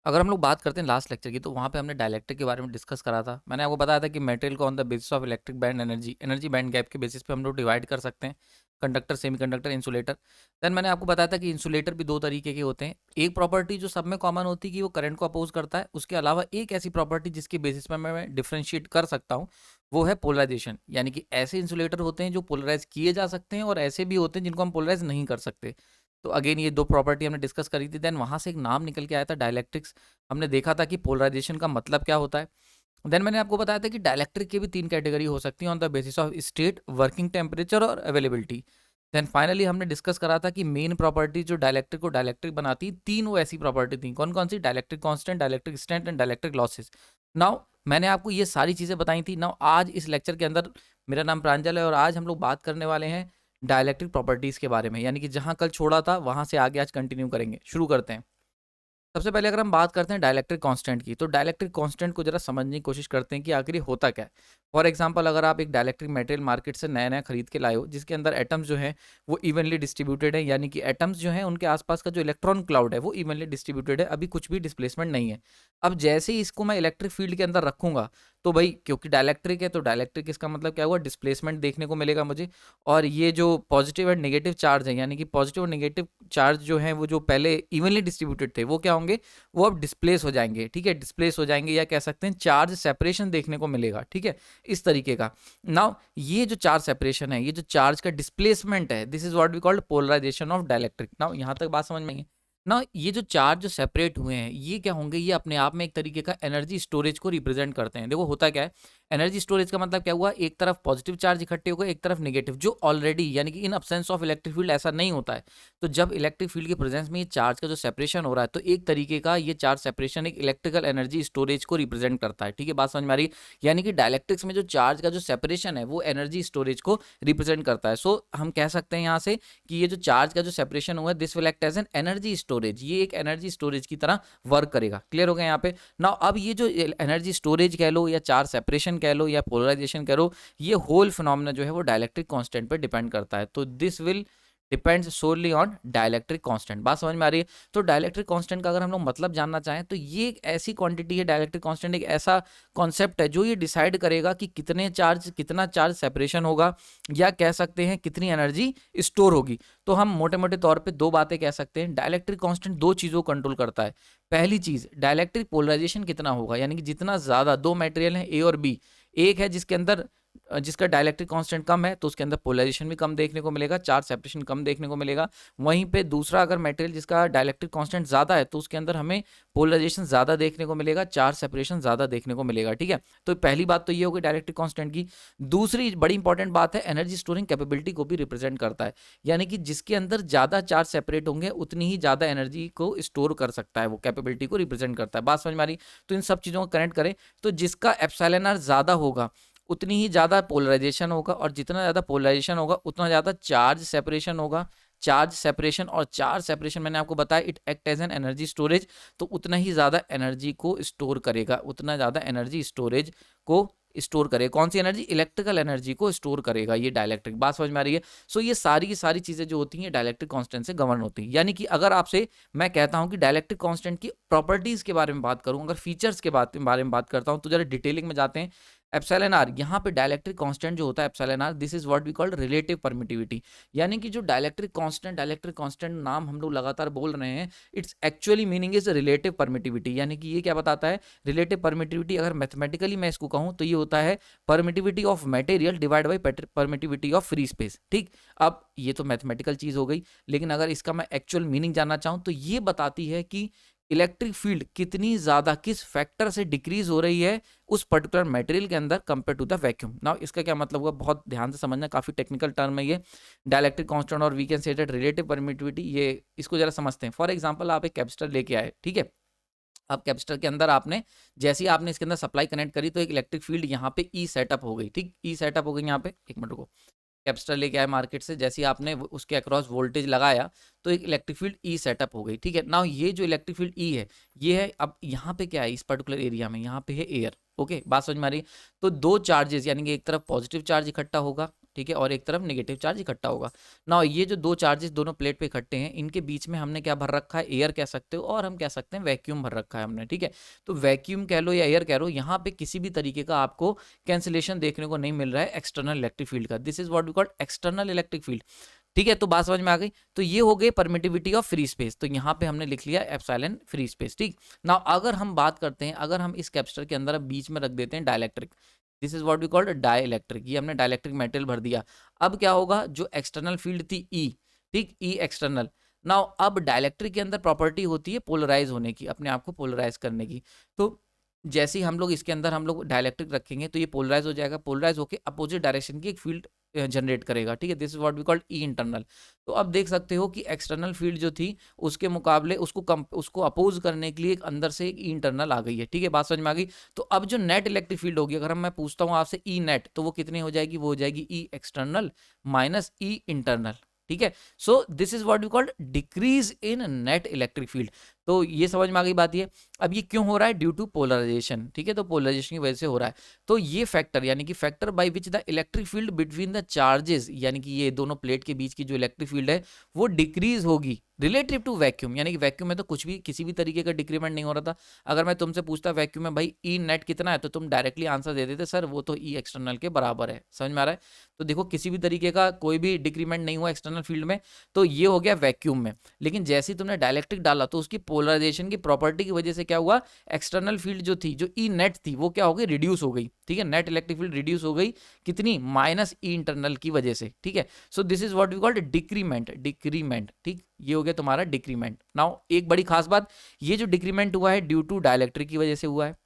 अगर हम लोग बात करते हैं लास्ट लेक्चर की, तो वहाँ पे हमने डाइलेक्ट्रिक के बारे में डिस्कस करा था। मैंने आपको बताया था कि मटेरियल को on the basis of electric band energy band gap के बेसिस पे हम लोग डिवाइड कर सकते हैं, कंडक्टर, सेमीकंडक्टर, इंसुलेटर। देन मैंने आपको बताया था कि इंसुलेटर भी दो तरीके के होते हैं। एक प्रॉपर्टी जो सब में कॉमन होती है कि वो करंट को अपोज करता है। उसके अलावा एक ऐसी प्रॉपर्टी जिसके बेसिस पे मैं डिफ्रेंशिएट कर सकता हूँ, वो है पोलराइजेशन। यानी कि ऐसे इंसुलेटर होते हैं जो पोलराइज किए जा सकते हैं, और ऐसे भी होते हैं जिनको हम पोलराइज नहीं कर सकते। तो अगेन ये दो प्रॉपर्टी हमने डिस्कस करी थी। देन वहाँ से एक नाम निकल के आया था डाइलेक्ट्रिक्स। हमने देखा था कि पोलराइजेशन का मतलब क्या होता है। देन मैंने आपको बताया था कि डाइलेक्ट्रिक की भी तीन कैटेगरी हो सकती है on the basis of state, working temperature और अवेलेबिलिटी। देन फाइनली हमने डिस्कस करा था कि मेन प्रॉपर्टी जो डाइलेक्ट्रिक को डाइलेक्ट्रिक बनाती, तीन वो ऐसी प्रॉपर्टी थी। कौन कौन सी? Dielectric constant, dielectric strength and dielectric losses. Now मैंने आपको ये सारी चीज़ें बताई थी। नाउ आज इस लेक्चर के अंदर, मेरा नाम प्रांजल है और आज हम लोग बात करने वाले हैं डाइलेक्ट्रिक प्रॉपर्टीज़ के बारे में। यानी कि जहाँ कल छोड़ा था वहाँ से आगे आज कंटिन्यू करेंगे। शुरू करते हैं। सबसे पहले अगर हम बात करते हैं डाइलेक्ट्रिक कांस्टेंट की, तो डाइलेक्ट्रिक कांस्टेंट को जरा समझने की कोशिश करते हैं कि आखिर ये होता क्या है। फॉर एग्जांपल, अगर आप एक डाइलेक्ट्रिक मटेरियल मार्केट से नया नया खरीद के लाए हो, जिसके अंदर एटम्स जो हैं वो इवनली डिस्ट्रीब्यूटेड है, यानी कि एटम्स जो हैं उनके आसपास का जो इलेक्ट्रॉन क्लाउड है वो इवनली डिस्ट्रीब्यूटेड है, अभी कुछ भी डिस्प्लेसमेंट नहीं है। अब जैसे ही इसको मैं इलेक्ट्रिक फील्ड के अंदर रखूंगा, तो भाई क्योंकि डाइलेक्ट्रिक है, तो डाइलेक्ट्रिक इसका मतलब क्या हुआ? डिस्प्लेसमेंट देखने को मिलेगा मुझे। और ये जो पॉजिटिव एंड नेगेटिव चार्ज है, यानी कि पॉजिटिव और नेगेटिव चार्ज जो है वो जो पहले इवनली डिस्ट्रीब्यूटेड थे, वो क्या होंगे? वो अब डिस्प्लेस हो जाएंगे। ठीक है, डिस्प्लेस हो जाएंगे, या कह सकते हैं चार्ज सेपरेशन देखने को मिलेगा। ठीक है, इस तरीके का। नाउ ये जो चार्ज सेपरेशन है, ये जो चार्ज का डिस्प्लेसमेंट है, this is what we called polarisation of dielectric. Now यहां तक बात समझ में आई है ना? ये जो चार्ज जो सेपरेट हुए हैं, ये क्या होंगे? ये अपने आप में एक तरीके का एनर्जी स्टोरेज को रिप्रेजेंट करते हैं। देखो होता क्या है, एनर्जी स्टोरेज का मतलब क्या हुआ? एक तरफ पॉजिटिव चार्ज इकट्ठे हो गए, एक तरफ नेगेटिव, जो ऑलरेडी यानी कि इन अब्सेंस ऑफ इलेक्ट्रिक फील्ड ऐसा नहीं होता है। तो जब इलेक्ट्रिक फील्ड के प्रेजेंस में ये चार्ज का जो सेपरेशन हो रहा है, तो एक तरीके का ये चार्ज सेपरेशन एक इलेक्ट्रिकल एनर्जी स्टोरेज को रिप्रेजेंट करता है। ठीक है, बात समझ में आ रही है? यानी कि डाइलेक्ट्रिक्स में जो चार्ज का जो सेपरेशन है वो एनर्जी स्टोरेज को रिप्रेजेंट करता है। सो हम कह सकते हैं यहाँ से कि ये जो चार्ज का जो सेपरेशन हुआ है, this will act as an energy storage. ये एक एनर्जी स्टोरेज की तरह वर्क करेगा। क्लियर हो गया यहाँ पे? ना अब ये जो एनर्जी स्टोरेज कह लो, या चार्ज सेपरेशन कह लो, या पोलराइजेशन कह लो, ये होल फिनोमेना जो है वो डाइलेक्ट्रिक कांस्टेंट पे डिपेंड करता है। तो this will depends solely on dielectric constant. बात समझ में आ रही है? तो डाइलेक्ट्रिक कांस्टेंट का अगर हम लोग मतलब जानना चाहें, तो ये एक ऐसी क्वांटिटी है, डाइलेक्ट्रिक कांस्टेंट एक ऐसा कॉन्सेप्ट है जो ये डिसाइड करेगा कि कितना चार्ज सेपरेशन होगा, या कह सकते हैं कितनी एनर्जी स्टोर होगी। तो हम मोटे मोटे तौर पे दो बातें कह सकते हैं। डाइलेक्ट्रिक कांस्टेंट दो चीज़ों को कंट्रोल करता है। पहली चीज़, डाइलेक्ट्रिक पोलराइजेशन कितना होगा, यानी कि जितना ज़्यादा दो मटेरियल हैं ए और बी, एक है जिसके अंदर जिसका डाइलेक्ट्रिक कांस्टेंट कम है, तो उसके अंदर पोलराइजेशन भी कम देखने को मिलेगा, चार्ज सेपरेशन कम देखने को मिलेगा। वहीं पे दूसरा अगर मटेरियल जिसका डाइलेक्ट्रिक कांस्टेंट ज़्यादा है, तो उसके अंदर हमें पोलराइजेशन ज़्यादा देखने को मिलेगा, चार्ज सेपरेशन ज़्यादा देखने को मिलेगा। ठीक है, तो पहली बात तो ये होगी डाइलेक्ट्रिक कांस्टेंट की। दूसरी बड़ी इंपॉर्टेंट बात है, एनर्जी स्टोरिंग कैपेबिलिटी को भी रिप्रेजेंट करता है। यानी कि जिसके अंदर ज़्यादा चार्ज सेपरेट होंगे, उतनी ही ज़्यादा एनर्जी को स्टोर कर सकता है, वो कैपेबिलिटी को रिप्रेजेंट करता है। बात समझ में आ रही? तो इन सब चीज़ों को कनेक्ट करें, तो जिसका एप्सिलॉन आर ज़्यादा होगा, उतनी ही ज़्यादा पोलराइजेशन होगा, और जितना ज़्यादा पोलराइजेशन होगा उतना ज़्यादा चार्ज सेपरेशन होगा। चार्ज सेपरेशन मैंने आपको बताया, it act as an energy storage. तो उतना ही ज़्यादा एनर्जी को स्टोर करेगा, उतना ज़्यादा एनर्जी स्टोरेज को स्टोर करेगा। कौन सी एनर्जी? इलेक्ट्रिकल एनर्जी को स्टोर करेगा ये डाइलेक्ट्रिक। बात समझ में आ रही है? सो ये सारी की सारी चीज़ें जो होती हैं डाइलेक्ट्रिक कांस्टेंट से गवर्न होती हैं। यानी कि अगर आपसे मैं कहता हूं कि डाइलेक्ट्रिक कांस्टेंट की प्रॉपर्टीज़ के बारे में बात करूं, अगर फीचर्स के बारे में बात करता हूं, तो जरा डिटेलिंग में जाते हैं। एप्सिलॉन आर, यहाँ पे डाइलेक्ट्रिक कांस्टेंट जो होता है epsilon R, this is what we called relative permittivity. यानी कि जो डाइलेक्ट्रिक कांस्टेंट नाम हम लोग लगातार बोल रहे हैं, it's actually meaning is relative permittivity. यानी कि ये क्या बताता है? रिलेटिव परमिटिविटी अगर मैथमेटिकली मैं इसको कहूँ, तो ये होता है permittivity of material divide by permittivity of free space. ठीक, अब ये तो मैथमेटिकल चीज हो गई, लेकिन अगर इसका मैं एक्चुअल मीनिंग जानना चाहूँ, तो ये बताती है कि इलेक्ट्रिक फील्ड कितनी ज्यादा, किस फैक्टर से डिक्रीज हो रही है उस पर्टिकुलर मटेरियल के अंदर compare to the vacuum. Now इसका क्या मतलब हुआ? बहुत ध्यान से समझना, काफी टेक्निकल टर्म है ये, डाइलेक्ट्रिक कांस्टेंट और we can say that relative permittivity. ये इसको जरा समझते हैं। फॉर एग्जांपल, आप एक कैपेसिटर लेके आए, ठीक है। अब कैपेसिटर के अंदर आपने, जैसे ही आपने इसके अंदर सप्लाई कनेक्ट करी, तो एक इलेक्ट्रिक फील्ड यहाँ पे ई सेटअप हो गई। ठीक, ई सेटअप हो गई यहाँ पे। एक मिनट को, कैपेसिटर लेके आए मार्केट से, जैसे ही आपने उसके अक्रॉस वोल्टेज लगाया, तो एक इलेक्ट्रिक फील्ड ई सेटअप हो गई। ठीक है, नाउ ये जो इलेक्ट्रिक फील्ड ई है, ये है, अब यहाँ पे क्या है? इस पर्टिकुलर एरिया में यहाँ पे है एयर। ओके, बात समझ में आ रही है? तो दो चार्जेस, यानी कि एक तरफ पॉजिटिव चार्ज इकट्ठा होगा, ठीक है, और एक तरफ नेगेटिव चार्ज इकट्ठा होगा। ना ये जो दो चार्जेस दोनों प्लेट पे इकट्ठे हैं, इनके बीच में हमने क्या भर रखा है, एयर कह सकते हो, और हम कह सकते हैं वैक्यूम भर रखा है हमने, ठीक है। तो वैक्यूम कह लो या एयर कह लो, यहाँ पे किसी भी तरीके का आपको कैंसिलेशन देखने को नहीं मिल रहा है एक्सटर्नल इलेक्ट्रिक फील्ड का। This is what we called external electric field, ठीक है। तो बात समझ में आ गई। तो ये हो गई परमिटिविटी ऑफ फ्री स्पेस, तो यहाँ पे हमने लिख लिया एप्सिलॉन फ्री स्पेस, ठीक ना। अगर हम बात करते हैं, अगर हम इस कैपेसिटर के अंदर बीच में रख देते हैं dielectric, this is what we called dielectric, ये हमने डाइलेक्ट्रिक मेटेरियल भर दिया। अब क्या होगा, जो एक्सटर्नल फील्ड थी ई, ठीक, ई एक्सटर्नल। नाउ अब डाइलेक्ट्रिक के अंदर प्रॉपर्टी होती है पोलराइज होने की, अपने आप को पोलराइज करने की। तो जैसे ही हम लोग इसके अंदर हम लोग डाइलेक्ट्रिक रखेंगे तो ये पोलराइज हो जाएगा, पोलराइज होकर अपोजिट डायरेक्शन की एक फील्ड जनरेट करेगा, ठीक है। This is what we called E internal. तो अब देख सकते हो कि एक्सटर्नल फील्ड जो थी उसके मुकाबले उसको अपोज करने के लिए एक अंदर से एक ई इंटरनल आ गई है, ठीक है। बात समझ में आ गई। तो अब जो नेट इलेक्ट्रिक फील्ड होगी, अगर मैं पूछता हूँ आपसे ई नेट, तो वो कितनी हो जाएगी, वो हो जाएगी E external minus E internal, ठीक है। So this is what we called decrease in net electric field. तो ये समझ में आ गई बात ये। अब ये क्यों हो रहा है, ड्यू टू पोलराइजेशन, ठीक है। तो पोलराइजेशन की वजह से हो रहा है। तो ये फैक्टर यानी कि factor by which the electric field between the charges, यानी कि ये दोनों प्लेट के बीच की जो इलेक्ट्रिक फील्ड है वो डिक्रीज होगी रिलेटिव टू वैक्यूम, यानी कि वैक्यूम में तो कुछ भी किसी भी तरीके का डिक्रीमेंट नहीं हो रहा था। अगर मैं तुमसे पूछता वैक्यूम में भाई ई नेट कितना है, तो तुम डायरेक्टली आंसर दे देते सर वो तो ई एक्सटर्नल के बराबर है। समझ में आ रहा है। तो देखो किसी भी तरीके का कोई भी डिक्रीमेंट नहीं हुआ एक्सटर्नल फील्ड में, तो ये हो गया वैक्यूम में। लेकिन जैसे ही तुमने डाइलेक्ट्रिक डाला तो उसकी पोलराइजेशन की प्रॉपर्टी की वजह से क्या हुआ, एक्सटर्नल फील्ड जो थी, जो ई नेट थी, वो क्या हो गई, रिड्यूस हो गई, ठीक है। नेट इलेक्ट्रिक फील्ड रिड्यूस हो गई, कितनी, माइनस ई इंटरनल की वजह से, ठीक है। So this is what we called decrement, decrement, ठीक, ये हो गया तुम्हारा डिक्रीमेंट। नाउ एक बड़ी खास बात, ये जो डिक्रीमेंट हुआ है ड्यू टू डाइलेक्ट्रिक की वजह से हुआ है,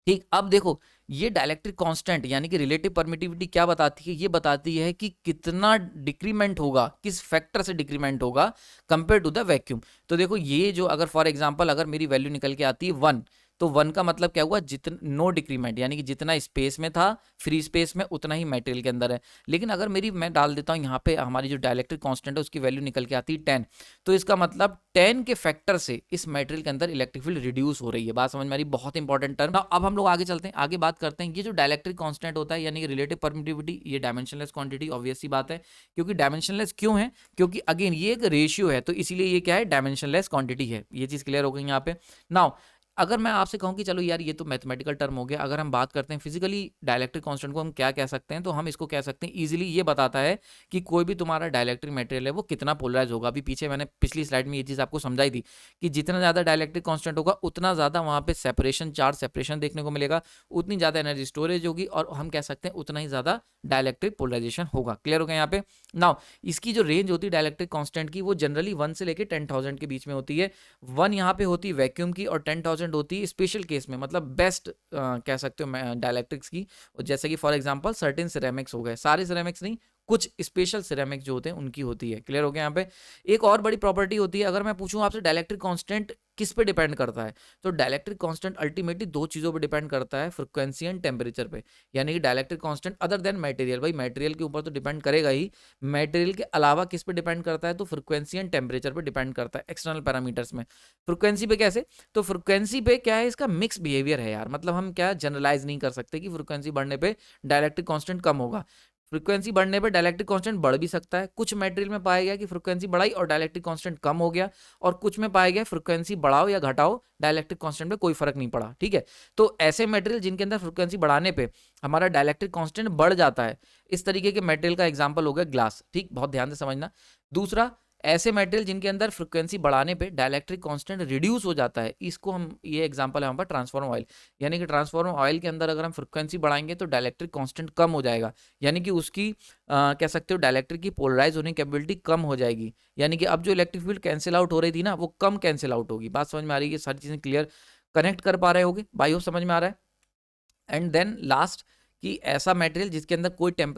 ठीक। अब देखो ये डाइलेक्ट्रिक कांस्टेंट यानी कि रिलेटिव परमिटिविटी क्या बताती है, ये बताती है कि कितना डिक्रीमेंट होगा, किस फैक्टर से डिक्रीमेंट होगा कंपेयर टू द वैक्यूम। तो देखो ये जो अगर फॉर एग्जांपल अगर मेरी वैल्यू निकल के आती है 1, तो 1 का मतलब क्या हुआ, जितना नो डिक्रीमेंट, यानी कि जितना स्पेस में था फ्री स्पेस में उतना ही मटेरियल के अंदर है। लेकिन अगर मेरी मैं डाल देता हूँ यहाँ पे हमारी जो डाइलेक्ट्रिक कांस्टेंट है उसकी वैल्यू निकल के आती है 10, तो इसका मतलब 10 के फैक्टर से इस मटेरियल के अंदर इलेक्ट्रिक फील्ड रिड्यूस हो रही है। बात समझ में आ रही, बहुत इंपॉर्टेंट टर्म। अब हम लोग आगे चलते हैं, आगे बात करते हैं। ये जो डाइलेक्ट्रिक कांस्टेंट होता है यानी कि रिलेटिव परमिटिविटी, ये डायमेंशनलेस क्वांटिटी, ऑब्वियस सी बात है। क्योंकि डायमेंशनलेस क्यों है, क्योंकि अगेन ये एक रेशियो है, तो इसीलिए ये क्या है, डायमेंशनलेस क्वांटिटी है। ये चीज क्लियर हो गई यहाँ पे। नाउ अगर मैं आपसे कहूं कि चलो यार ये तो मैथमेटिकल टर्म हो गया, अगर हम बात करते हैं फिजिकली डाइलेक्ट्रिक कांस्टेंट को हम क्या कह सकते हैं, तो हम इसको कह सकते हैं इजीली, ये बताता है कि कोई भी तुम्हारा डाइलेक्ट्रिक मटेरियल है वो कितना पोलराइज होगा। अभी पीछे मैंने पिछली स्लाइड में ये चीज़ आपको समझाई थी कि जितना ज़्यादा डाइलेक्ट्रिक कांस्टेंट होगा उतना ज़्यादा वहाँ पे सेपरेशन, चार्ज सेपरेशन देखने को मिलेगा, उतनी ज़्यादा एनर्जी स्टोरेज होगी, और हम कह सकते हैं उतना ही ज़्यादा डाइलेक्ट्रिक पोलराइजेशन होगा। क्लियर हो गया यहाँ पे। नाउ इसकी जो रेंज होती है डाइलेक्ट्रिक कांस्टेंट की, वो जनरली 1 से लेकर 10,000 के बीच में होती है। 1 यहाँ पे होती है वैक्यूम की, और 10,000 होती है स्पेशल केस में, मतलब बेस्ट कह सकते हो डायलैक्ट्रिक्स की। जैसे कि फॉर एग्जांपल सर्टेन सिरेमिक्स हो गए, सारे सिरेमिक्स नहीं, कुछ स्पेशल सिरेमिक जो होते हैं उनकी होती है। क्लियर हो गया यहाँ पे। एक और बड़ी प्रॉपर्टी होती है, अगर मैं पूछूं आपसे डाइलेक्ट्रिक कांस्टेंट किस पे डिपेंड करता है, तो डाइलेक्ट्रिक कांस्टेंट अल्टीमेटली दो चीजों पे डिपेंड करता है, फ्रीक्वेंसी एंड टेम्परेचर पे। यानी कि dielectric constant other than material, भाई मटेरियल के ऊपर तो डिपेंड करेगा ही, मटेरियल के अलावा किस पे डिपेंड करता है, तो फ्रीक्वेंसी एंड टेम्परेचर पे डिपेंड करता है एक्सटर्नल पैरामीटर्स में। फ्रीक्वेंसी पे कैसे, तो फ्रीक्वेंसी पे क्या है, इसका मिक्स बिहेवियर है यार, मतलब हम क्या जनरलाइज नहीं कर सकते कि फ्रीक्वेंसी बढ़ने पे डाइलेक्ट्रिक कांस्टेंट कम होगा। फ्रीक्वेंसी बढ़ने पर डाइलेक्ट्रिक कांस्टेंट बढ़ भी सकता है। कुछ मटेरियल में पाया गया कि फ्रीक्वेंसी बढ़ाई और डाइलेक्ट्रिक कांस्टेंट कम हो गया, और कुछ में पाया गया फ्रीक्वेंसी बढ़ाओ या घटाओ डाइलेक्ट्रिक कांस्टेंट में कोई फर्क नहीं पड़ा, ठीक है। तो ऐसे मटेरियल जिनके अंदर फ्रीक्वेंसी बढ़ाने पे हमारा डाइलेक्ट्रिक कांस्टेंट बढ़ जाता है, इस तरीके के मटेरियल का एग्जांपल हो गया ग्लास, ठीक, बहुत ध्यान से समझना। दूसरा, ऐसे मटेरियल जिनके अंदर फ्रीक्वेंसी बढ़ाने पे डाइलेक्ट्रिक कांस्टेंट रिड्यूस हो जाता है, इसको हम, ये एग्जांपल है हमारे पास ट्रांसफॉर्मर ऑयल, यानी कि ट्रांसफॉर्मर ऑयल के अंदर अगर हम फ्रीक्वेंसी बढ़ाएंगे तो डाइलेक्ट्रिक कांस्टेंट कम हो जाएगा, यानी कि उसकी कह सकते हो डाइलेक्ट्रिक की पोलराइज होने की एबिलिटी कम हो जाएगी, यानी कि अब जो इलेक्ट्रिक फील्ड कैंसिल आउट हो रही थी ना, वो कम कैंसिल आउट होगी। बात समझ में आ रही है, सारी चीजें क्लियर कनेक्ट कर पा रहे होगे भाई, हो समझ में आ रहा है। एंड देन लास्ट, कि ऐसा मटेरियल जिसके अंदर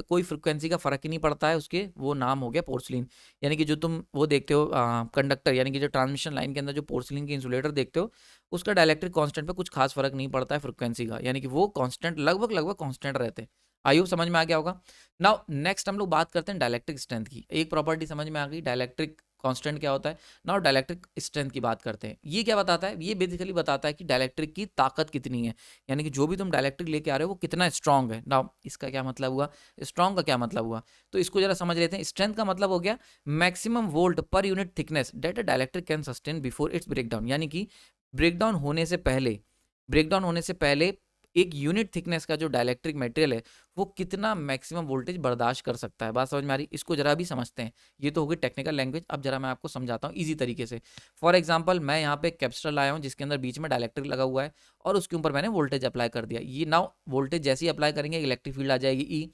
कोई फ्रीक्वेंसी का फर्क ही नहीं पड़ता है, उसके वो नाम हो गया पोर्सलिन। यानी कि जो तुम वो देखते हो कंडक्टर, यानी कि जो ट्रांसमिशन लाइन के अंदर जो पोर्सलिन के इंसुलेटर देखते हो, उसका डाइलेक्ट्रिक कांस्टेंट पे कुछ खास फर्क नहीं पड़ता है फ्रीक्वेंसी का, यानी कि वो कांस्टेंट लगभग कांस्टेंट रहते हैं। आई होप समझ में आ गया होगा। नाउ नेक्स्ट हम लोग बात करते हैं डाइलेक्ट्रिक स्ट्रेंथ की। एक प्रॉपर्टी समझ में आ गई, डाइलेक्ट्रिक कांस्टेंट क्या होता है। नाउ डाइलेक्ट्रिक स्ट्रेंथ की बात करते हैं। ये क्या बताता है, ये बेसिकली बताता है कि डाइलेक्ट्रिक की ताकत कितनी है, यानी कि जो भी तुम डाइलेक्ट्रिक लेके आ रहे हो वो कितना स्ट्रांग है। नाउ इसका क्या मतलब हुआ, स्ट्रांग का क्या मतलब हुआ, तो इसको जरा समझ लेते हैं। स्ट्रेंथ का मतलब हो गया maximum volt per unit thickness that a dielectric can sustain before its breakdown, यानी कि ब्रेकडाउन होने से पहले, ब्रेकडाउन होने से पहले एक यूनिट थिकनेस का जो डाइलेक्ट्रिक मटेरियल है वो कितना मैक्सिमम वोल्टेज बर्दाश्त कर सकता है। बात समझ में आ रही, इसको जरा भी समझते हैं। ये तो होगी टेक्निकल लैंग्वेज, अब जरा मैं आपको समझाता हूँ इजी तरीके से। फॉर एग्जांपल मैं यहाँ पे एक कैपेसिटर लाया हूँ जिसके अंदर बीच में डाइलेक्ट्रिक लगा हुआ है और उसके ऊपर मैंने वोल्टेज अप्लाई कर दिया। ये नाउ वोल्टेज जैसे ही अप्लाई करेंगे इलेक्ट्रिक फील्ड आ जाएगी ई।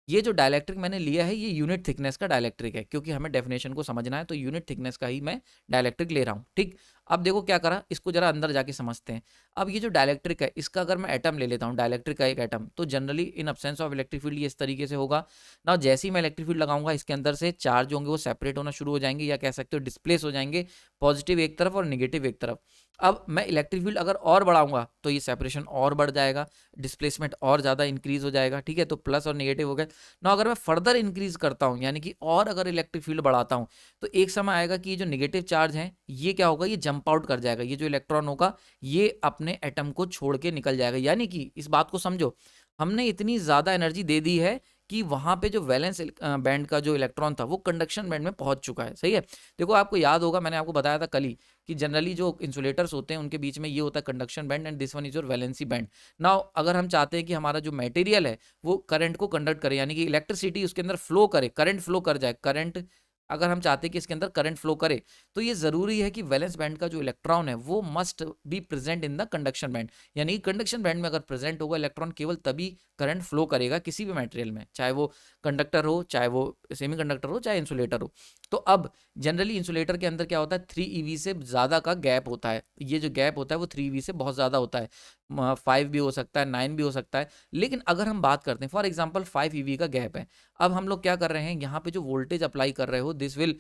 ये जो डाइलेक्ट्रिक मैंने लिया है ये यूनिट थिकनेस का डाइलेक्ट्रिक है, क्योंकि हमें डेफिनेशन को समझना है तो यूनिट थिकनेस का ही मैं डाइलेक्ट्रिक ले रहा हूँ। ठीक, अब देखो क्या करा, इसको जरा अंदर जाके समझते हैं। अब ये जो डाइलेक्ट्रिक है इसका अगर मैं एटम ले लेता हूँ, डाइलेक्ट्रिक का एक एटम, तो generally in absence of electric field ये इस तरीके से होगा ना। जैसे ही मैं इलेक्ट्रिक फील्ड लगाऊंगा इसके अंदर से चार्ज होंगे वो सेपरेट होना शुरू हो जाएंगे, या कह सकते हो डिस्प्लेस हो जाएंगे, पॉजिटिव एक तरफ और निगेटिव एक तरफ। अब मैं इलेक्ट्रिक फील्ड अगर और बढ़ाऊंगा तो ये सेपरेशन और बढ़ जाएगा, डिस्प्लेसमेंट और ज़्यादा इंक्रीज हो जाएगा। ठीक है, तो प्लस और निगेटिव हो गए ना। अगर मैं फर्दर इंक्रीज करता हूँ यानी कि और अगर इलेक्ट्रिक फील्ड बढ़ाता हूँ तो एक समय आएगा कि ये जो निगेटिव चार्ज है ये क्या होगा, ये जंप आउट कर जाएगा। ये जो इलेक्ट्रॉन होगा ये अपने एटम को छोड़ के निकल जाएगा। यानी कि इस बात को समझो, हमने इतनी ज़्यादा एनर्जी दे दी है कि वहां पे जो वैलेंस बैंड का जो इलेक्ट्रॉन था वो कंडक्शन बैंड में पहुंच चुका है। सही है, देखो आपको याद होगा मैंने आपको बताया था कल ही कि जनरली जो इंसुलेटर्स होते हैं उनके बीच में ये होता है conduction band and this one is your valency band. Now अगर हम चाहते हैं कि हमारा जो मटेरियल है वो करंट को कंडक्ट करे, यानी कि इलेक्ट्रिसिटी उसके अंदर फ्लो करे, करंट फ्लो कर जाए, करंट अगर हम चाहते हैं कि इसके अंदर करंट फ्लो करे तो ये जरूरी है कि वैलेंस बैंड का जो इलेक्ट्रॉन है वो must be present in the conduction band. यानी कि कंडक्शन बैंड में अगर प्रेजेंट होगा इलेक्ट्रॉन केवल तभी करंट फ्लो करेगा किसी भी मटेरियल में, चाहे वो कंडक्टर हो, चाहे वो सेमीकंडक्टर हो, चाहे इंसुलेटर हो। तो अब जनरली इंसुलेटर के अंदर क्या होता है, 3 EV से ज़्यादा का गैप होता है। ये जो गैप होता है वो 3 EV से बहुत ज़्यादा होता है, 5 भी हो सकता है, 9 भी हो सकता है। लेकिन अगर हम बात करते हैं फॉर एग्जाम्पल 5 EV का गैप है, अब हम लोग क्या कर रहे हैं, यहाँ पे जो वोल्टेज अप्लाई कर रहे हो this will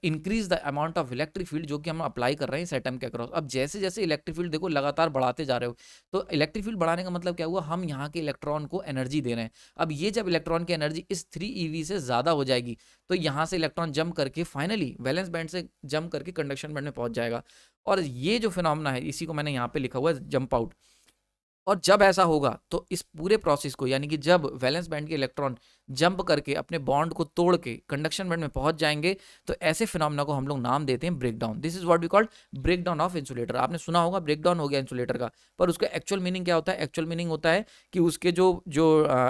increase the amount of electric field जो कि हम अप्लाई कर रहे हैं इस एटम के अक्रॉस। अब जैसे जैसे इलेक्ट्रिक फील्ड देखो लगातार बढ़ाते जा रहे हो, तो इलेक्ट्रिक फील्ड बढ़ाने का मतलब क्या हुआ, हम यहाँ के इलेक्ट्रॉन को एनर्जी दे रहे हैं। अब ये जब इलेक्ट्रॉन की एनर्जी इस 3 EV से ज़्यादा हो जाएगी तो यहाँ से इलेक्ट्रॉन जंप करके फाइनली वैलेंस बैंड से जंप करके कंडक्शन बैंड में पहुंच जाएगा। और ये जो फिनोमेना है इसी को मैंने यहाँ पे लिखा हुआ है जंप आउट। और जब ऐसा होगा तो इस पूरे प्रोसेस को, यानी कि जब वैलेंस बैंड के इलेक्ट्रॉन जंप करके अपने बॉन्ड को तोड़ के कंडक्शन बैंड में पहुंच जाएंगे, तो ऐसे फिनोमेना को हम लोग नाम देते हैं breakdown. This is what we called breakdown of insulator. आपने सुना होगा ब्रेकडाउन हो गया इंसुलेटर का, पर उसका एक्चुअल मीनिंग क्या होता है, एक्चुअल मीनिंग होता है कि उसके जो जो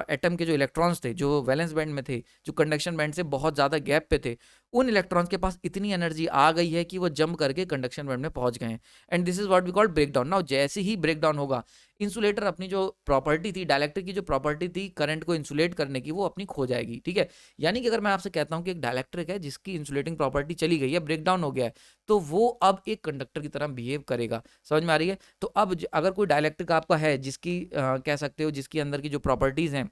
एटम के जो इलेक्ट्रॉन्स थे जो वैलेंस बैंड में थे, जो कंडक्शन बैंड से बहुत ज़्यादा गैप पे थे, उन इलेक्ट्रॉन्स के पास इतनी एनर्जी आ गई है कि वो जंप करके कंडक्शन बैंड में पहुंच गए हैं। And this is what we called breakdown. Now जैसे ही ब्रेकडाउन होगा इंसुलेटर अपनी जो प्रॉपर्टी थी, डाइलेक्ट्रिक की जो प्रॉपर्टी थी करंट को इंसुलेट करने की, वो अपनी खो जाएगी। ठीक है, यानी कि अगर मैं आपसे कहता हूं कि एक डाइलेक्ट्रिक है जिसकी इंसुलेटिंग प्रॉपर्टी चली गई है, ब्रेकडाउन हो गया है, तो वो अब एक कंडक्टर की तरह बिहेव करेगा। समझ में आ रही है। तो अब अगर कोई डाइलेक्ट्रिक आपका है जिसकी कह सकते हो जिसकी अंदर की जो प्रॉपर्टीज हैं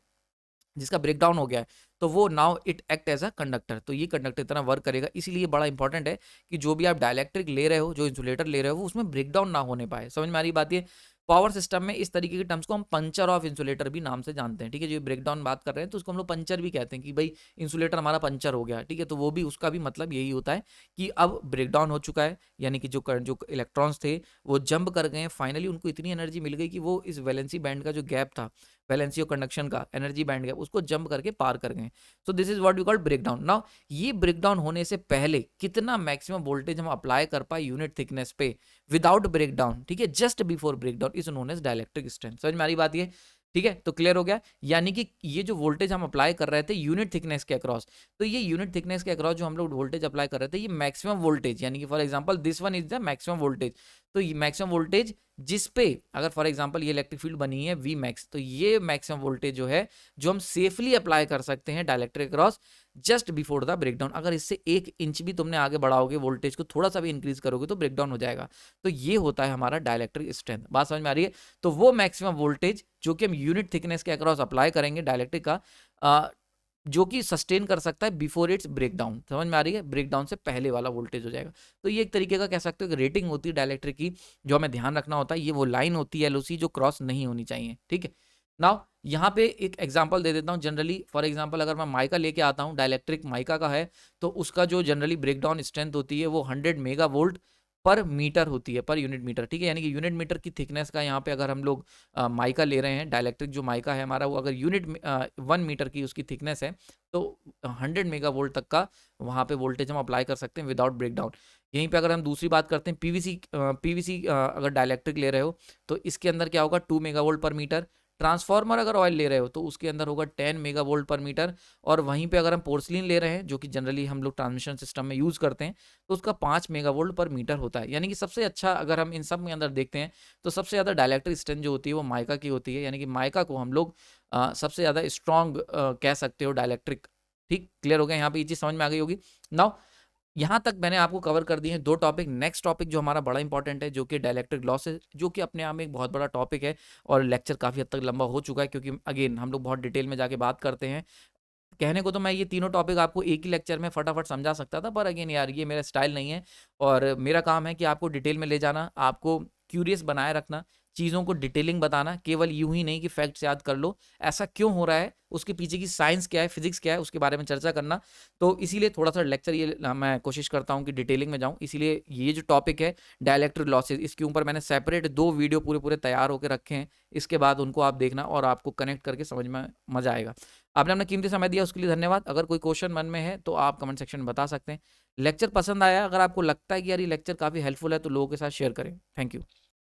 जिसका ब्रेकडाउन हो गया है, तो वो now it act as a conductor, तो ये कंडक्टर की तरह वर्क करेगा। इसलिए बड़ा इंपॉर्टेंट है कि जो भी आप डाइलेक्ट्रिक ले रहे हो, जो इंसुलेटर ले रहे हो, वो उसमें ब्रेकडाउन ना होने पाए। समझ में आ रही बात। ये पावर सिस्टम में इस तरीके के टर्म्स को हम पंचर ऑफ इंसुलेटर भी नाम से जानते हैं। ठीक है, जो ब्रेकडाउन बात कर रहे हैं तो उसको हम लोग पंचर भी कहते हैं कि भाई इंसुलेटर हमारा पंचर हो गया। ठीक है, तो वो भी उसका भी मतलब यही होता है कि अब ब्रेकडाउन हो चुका है, यानी कि जो इलेक्ट्रॉन्स थे वो जंप कर गए, फाइनली उनको इतनी एनर्जी मिल गई कि वो इस वैलेंसी बैंड का जो गैप था, वैलेंसी और कंडक्शन का एनर्जी बैंड गैप, उसको जंप करके पार कर गए। So this is what we call breakdown. Now ये ब्रेकडाउन होने से पहले कितना मैक्सिमम वोल्टेज हम अप्लाई कर पाए यूनिट थिकनेस पे विदाउट ब्रेकडाउन, ठीक है, just before breakdown is known as dielectric strength. समझ में आ रही बात ये। ठीक है, तो क्लियर हो गया। यानी कि ये जो वोल्टेज हम अप्लाई कर रहे थे यूनिट थिकनेस के अक्रॉस, तो ये यूनिट थिकनेस के अक्रॉस जो हम लोग वोल्टेज अप्लाई कर रहे थे ये मैक्सिमम वोल्टेज, यानी कि for example this one is the maximum voltage. तो ये मैक्सिमम वोल्टेज जिस पे अगर फॉर एग्जांपल ये इलेक्ट्रिक फील्ड बनी है वी मैक्स, तो ये मैक्सिमम वोल्टेज जो है जो हम सेफली अप्लाई कर सकते हैं dielectric across just before the breakdown. अगर इससे 1 इंच भी तुमने आगे बढ़ाओगे, वोल्टेज को थोड़ा सा भी इंक्रीज करोगे तो ब्रेकडाउन हो जाएगा। तो ये होता है हमारा डाइलेक्ट्रिक स्ट्रेंथ। बात समझ में आ रही है। तो वो मैक्सिमम वोल्टेज जो कि हम यूनिट थिकनेस के अक्रॉस अप्लाई करेंगे डाइलेक्ट्रिक का, जो कि सस्टेन कर सकता है बिफोर इट्स ब्रेकडाउन। समझ में आ रही है, ब्रेकडाउन से पहले वाला वोल्टेज हो जाएगा। तो ये एक तरीके का कह सकते हो कि रेटिंग होती है डाइलेक्ट्रिक की, जो हमें ध्यान रखना होता है। ये वो लाइन होती है एलओसी जो क्रॉस नहीं होनी चाहिए। ठीक है, नाउ यहाँ पे एक एग्जांपल दे देता हूँ। जनरली फॉर एग्जांपल अगर मैं माइका लेके आता हूँ, डाइलेक्ट्रिक माइका का है, तो उसका जो जनरली ब्रेकडाउन स्ट्रेंथ होती है वो 100 मेगा वोल्ट पर मीटर होती है, पर यूनिट मीटर, ठीक है। यानी कि यूनिट मीटर की थिकनेस का यहाँ पे अगर हम लोग माइका ले रहे हैं, डाइलेक्ट्रिक जो माइका है हमारा, वो अगर यूनिट 1 मीटर की उसकी थिकनेस है, तो 100 मेगा वोल्ट तक का वहाँ पे वोल्टेज हम अप्लाई कर सकते हैं विदाउट ब्रेकडाउन। यहीं पे अगर हम दूसरी बात करते हैं, पीवीसी अगर डाइलेक्ट्रिक ले रहे हो, तो इसके अंदर क्या होगा, 2 मेगा वोल्ट पर मीटर। ट्रांसफार्मर अगर ऑयल ले रहे हो तो उसके अंदर होगा 10 मेगा वोल्ट पर मीटर। और वहीं पे अगर हम पोर्सलिन ले रहे हैं, जो कि जनरली हम लोग ट्रांसमिशन सिस्टम में यूज़ करते हैं, तो उसका 5 मेगा वोल्ट पर मीटर होता है। यानी कि सबसे अच्छा अगर हम इन सब के अंदर देखते हैं, तो सबसे ज़्यादा डायलेक्ट्रिक स्ट्रेंथ जो होती है वो माइका की होती है। यानी कि माइका को हम लोग सबसे ज़्यादा स्ट्रॉन्ग कह सकते हो डायलेक्ट्रिक। ठीक, क्लियर हो गया, यहाँ पे ये चीज़ समझ में आ गई होगी। नाउ यहाँ तक मैंने आपको कवर कर दिए हैं 2 टॉपिक। नेक्स्ट टॉपिक जो हमारा बड़ा इंपॉर्टेंट है, जो कि डाइलेक्ट्रिक लॉसेस, जो कि अपने आप में एक बहुत बड़ा टॉपिक है, और लेक्चर काफ़ी हद तक लंबा हो चुका है, क्योंकि अगेन हम लोग बहुत डिटेल में जाके बात करते हैं। कहने को तो मैं ये तीनों टॉपिक आपको एक ही लेक्चर में फटाफट समझा सकता था, पर अगेन यार ये मेरा स्टाइल नहीं है, और मेरा काम है कि आपको डिटेल में ले जाना, आपको क्यूरियस बनाए रखना, चीज़ों को डिटेलिंग बताना, केवल यूं ही नहीं कि फैक्ट्स याद कर लो, ऐसा क्यों हो रहा है, उसके पीछे की साइंस क्या है, फिजिक्स क्या है, उसके बारे में चर्चा करना। तो इसीलिए थोड़ा सा लेक्चर ये मैं कोशिश करता हूँ कि डिटेलिंग में जाऊँ। इसीलिए ये जो टॉपिक है डायलेक्ट्रिक लॉसेज, इसके ऊपर मैंने सेपरेट 2 वीडियो पूरे पूरे तैयार होकर रखे हैं। इसके बाद उनको आप देखना और आपको कनेक्ट करके समझ में मजा आएगा। आपने अपना कीमती समय दिया उसके लिए धन्यवाद। अगर कोई क्वेश्चन मन में है तो आप कमेंट सेक्शन में बता सकते हैं। लेक्चर पसंद आया, अगर आपको लगता है कि यार ये लेक्चर काफ़ी हेल्पफुल है, तो लोगों के साथ शेयर करें। Thank you.